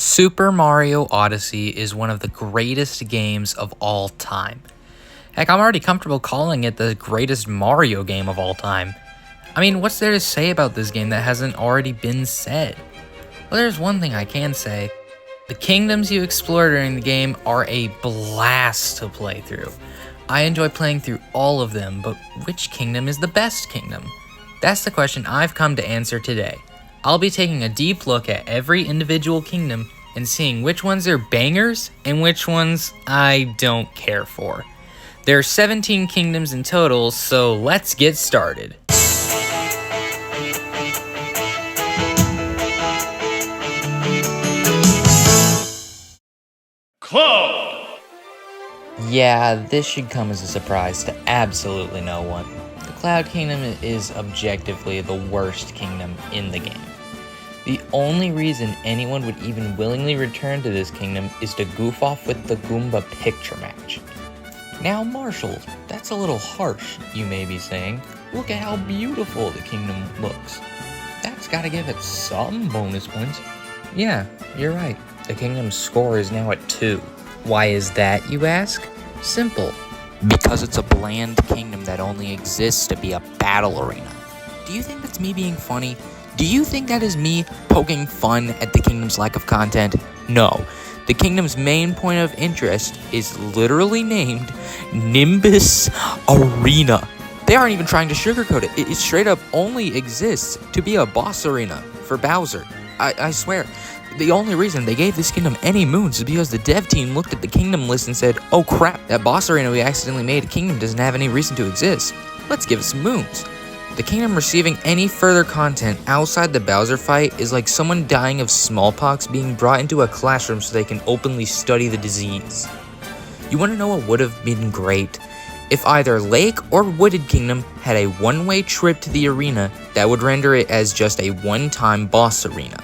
Super Mario Odyssey is one of the greatest games of all time. Heck, I'm already comfortable calling it the greatest Mario game of all time. I mean, what's there to say about this game that hasn't already been said? Well, there's one thing I can say. The kingdoms you explore during the game are a blast to play through. I enjoy playing through all of them, but which kingdom is the best kingdom? That's the question I've come to answer today. I'll be taking a deep look at every individual kingdom and seeing which ones are bangers and which ones I don't care for. There are 17 kingdoms in total, so let's get started. Cloud! Yeah, this should come as a surprise to absolutely no one. The Cloud Kingdom is objectively the worst kingdom in the game. The only reason anyone would even willingly return to this kingdom is to goof off with the Goomba picture match. Now Marshall, that's a little harsh, you may be saying. Look at how beautiful the kingdom looks. That's gotta give it some bonus points. Yeah, you're right. The kingdom's score is now at 2. Why is that, you ask? Simple. Because it's a bland kingdom that only exists to be a battle arena. Do you think that's me being funny? Do you think that is me poking fun at the kingdom's lack of content? No. The kingdom's main point of interest is literally named Nimbus Arena. They aren't even trying to sugarcoat it. It straight up only exists to be a boss arena for Bowser. I swear. The only reason they gave this kingdom any moons is because the dev team looked at the kingdom list and said, oh crap, that boss arena we accidentally made a kingdom doesn't have any reason to exist. Let's give it some moons. The kingdom receiving any further content outside the Bowser fight is like someone dying of smallpox being brought into a classroom so they can openly study the disease. You want to know what would have been great? If either Lake or Wooded Kingdom had a one-way trip to the arena that would render it as just a one-time boss arena.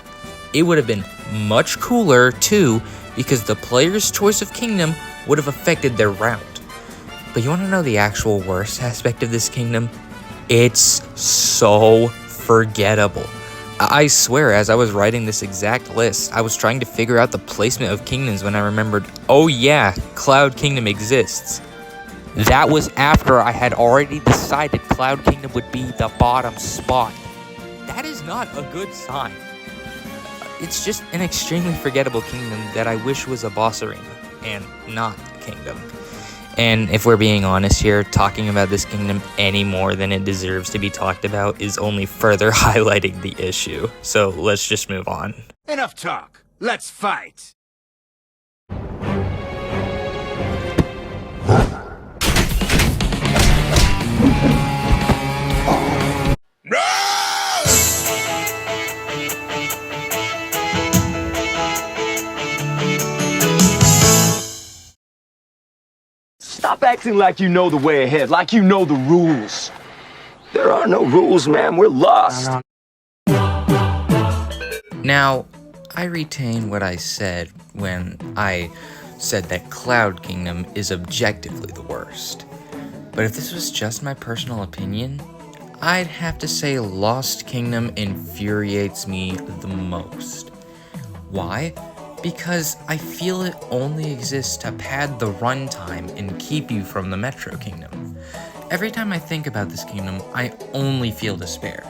It would have been much cooler too, because the player's choice of kingdom would have affected their route. But you want to know the actual worst aspect of this kingdom? It's so forgettable. I swear, as I was writing this exact list, I was trying to figure out the placement of kingdoms when I remembered, oh yeah, Cloud Kingdom exists. That was after I had already decided Cloud Kingdom would be the bottom spot. That is not a good sign. It's just an extremely forgettable kingdom that I wish was a boss arena, and not a kingdom. And if we're being honest here, talking about this kingdom any more than it deserves to be talked about is only further highlighting the issue. So let's just move on. Enough talk. Let's fight. Stop acting like you know the way ahead, like you know the rules. There are no rules, man. We're lost. Now, I retain what I said when I said that Cloud Kingdom is objectively the worst. But if this was just my personal opinion, I'd have to say Lost Kingdom infuriates me the most. Why? Because I feel it only exists to pad the runtime and keep you from the Metro Kingdom. Every time I think about this kingdom, I only feel despair.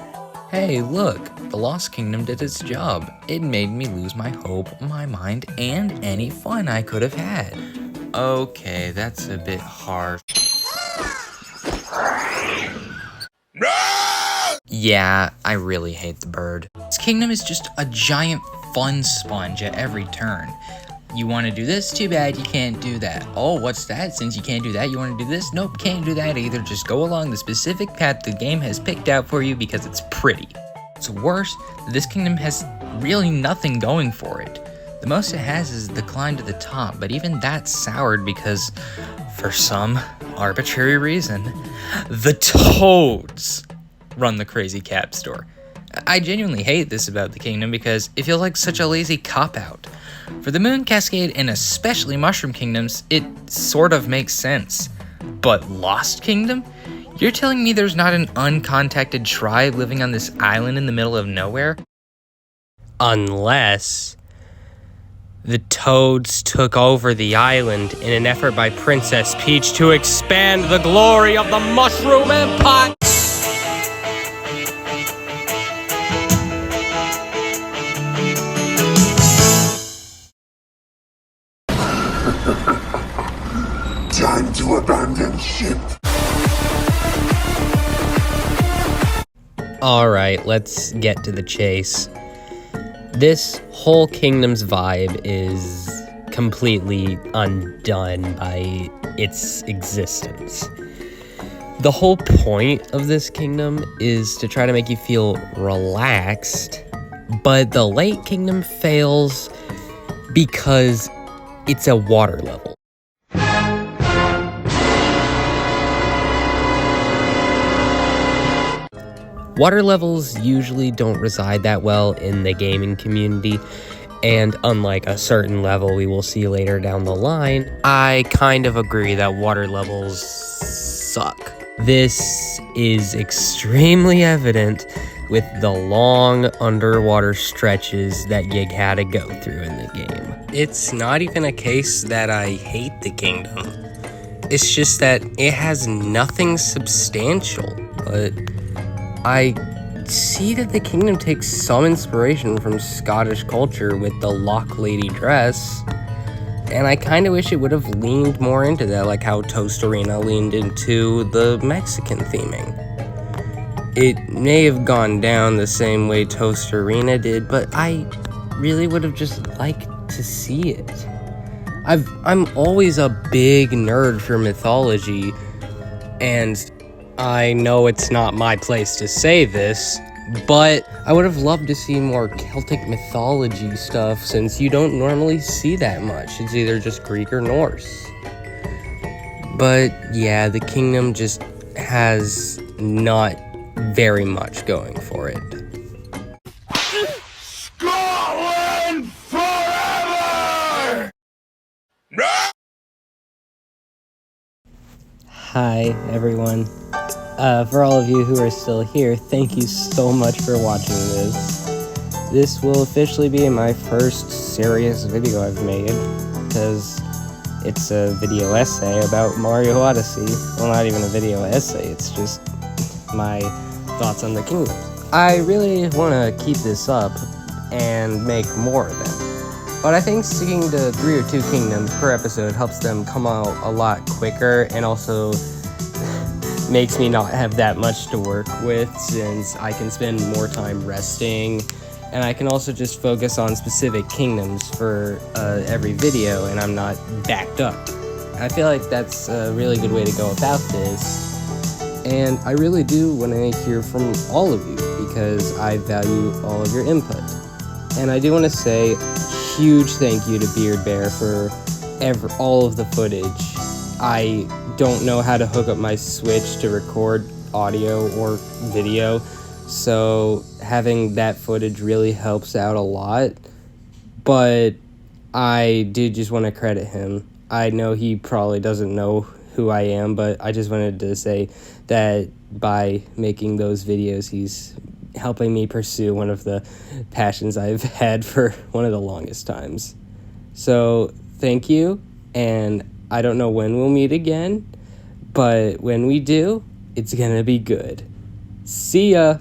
Hey, look, the Lost Kingdom did its job. It made me lose my hope, my mind, and any fun I could have had. Okay, that's a bit harsh. Yeah, I really hate the bird. This kingdom is just a giant fun sponge at every turn. You want to do this? Too bad you can't do that. Oh, what's that? Since you can't do that, you want to do this? Nope, can't do that either. Just go along the specific path the game has picked out for you because it's pretty. It's worse, this kingdom has really nothing going for it. The most it has is the climb to the top, but even that's soured because, for some arbitrary reason, the Toads run the crazy cap store. I genuinely hate this about the kingdom because it feels like such a lazy cop-out. For the Moon Cascade and especially Mushroom Kingdoms, it sort of makes sense. But Lost Kingdom? You're telling me there's not an uncontacted tribe living on this island in the middle of nowhere? Unless The Toads took over the island in an effort by Princess Peach to expand the glory of the Mushroom Empire. Time to abandon ship. Alright, let's get to the chase. This whole kingdom's vibe is completely undone by its existence. The whole point of this kingdom is to try to make you feel relaxed, but the late kingdom fails because it's a water level. Water levels usually don't reside that well in the gaming community, and unlike a certain level we will see later down the line, I kind of agree that water levels suck. This is extremely evident with the long underwater stretches that Yig had to go through in the game. It's not even a case that I hate the kingdom. It's just that it has nothing substantial, but I see that the kingdom takes some inspiration from Scottish culture with the Loch Lady dress, and I kind of wish it would have leaned more into that, like how Toast Arena leaned into the Mexican theming. It may have gone down the same way Toast Arena did, but I really would have just liked to see it. I'm always a big nerd for mythology, and I know it's not my place to say this, but I would have loved to see more Celtic mythology stuff since you don't normally see that much. It's either just Greek or Norse. But yeah, the kingdom just has not very much going for it. Scotland forever! Hi, everyone. For all of you who are still here, thank you so much for watching this. This will officially be my first serious video I've made, because it's a video essay about Mario Odyssey. Well, not even a video essay, it's just my thoughts on the kingdoms. I really want to keep this up and make more of them, but I think sticking to 3 or 2 kingdoms per episode helps them come out a lot quicker, and also makes me not have that much to work with since I can spend more time resting, and I can also just focus on specific kingdoms for every video, and I'm not backed up. I feel like that's a really good way to go about this, and I really do want to hear from all of you because I value all of your input. And I do want to say huge thank you to Beard Bear for all of the footage. I don't know how to hook up my Switch to record audio or video, so having that footage really helps out a lot, but I do just want to credit him. I know he probably doesn't know who I am, but I just wanted to say that by making those videos, he's helping me pursue one of the passions I've had for one of the longest times. So thank you, and I don't know when we'll meet again, but when we do, it's gonna be good. See ya!